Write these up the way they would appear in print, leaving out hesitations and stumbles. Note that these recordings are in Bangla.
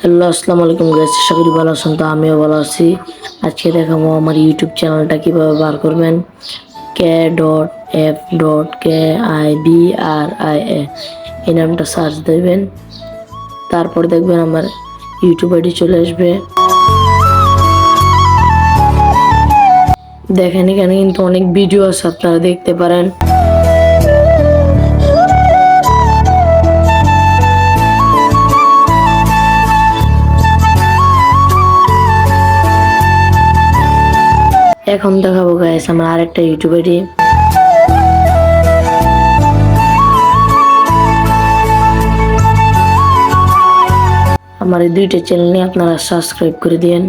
হ্যালো, আসসালামু আলাইকুম গাইস। আশা করি ভালো আছেন। তো আমিও ভালো আছি। আজকে দেখাবো আমার ইউটিউব চ্যানেলটা কিভাবে বার করবেন। k.f.kibria এই নামটা সার্চ দেবেন। তারপর দেখবেন আমার ইউটিউব আইডি চলে আসবে। দেখেন এখানে কিন্তু অনেক ভিডিও আছে, আপনারা দেখতে পারেন। এখন দেখাবো গাইস আমার আরেকটা ইউটিউব আইডি। আমার এই দুইটা চ্যানেল নিয়ে আপনারা সাবস্ক্রাইব করে দিন।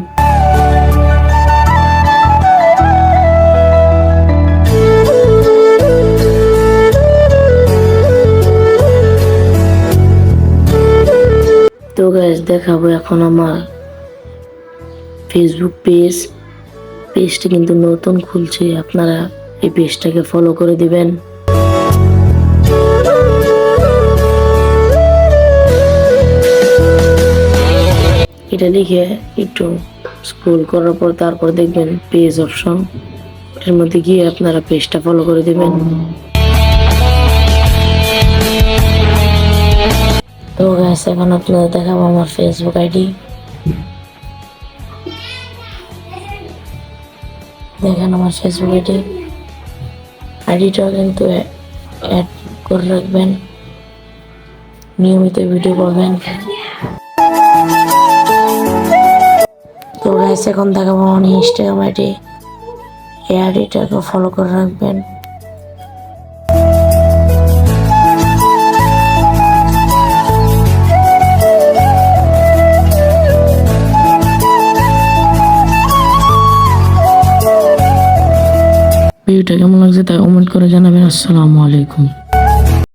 তো গাইস দেখাবো এখন আমার ফেসবুক পেজটা কিন্তু নতুন খুলছে, আপনারা এই পেজটাকে ফলো করে দিবেন। এটা লিখে একটু স্ক্রল করার পর তারপর দেখবেন পেজ অপশন, এর মধ্যে গিয়ে আপনারা পেজটা ফলো করে দিবেন। তো গাইস এখন আপনাদের দেখাবো আমার ফেসবুক আইডি। দেখেন আমার ফেসবুক আইডিটা কিন্তু অ্যাড করে রাখবেন, নিয়মিত ভিডিও পাবেন। তো গাইস এখন দেখাবো আমার ইনস্টাগ্রাম আইডি, এই আইডিটাকে ফলো করে রাখবেন। ভিডিওটা কেমন লাগছে তা কমেন্ট করে জানাবেন। আসসালামু আলাইকুম।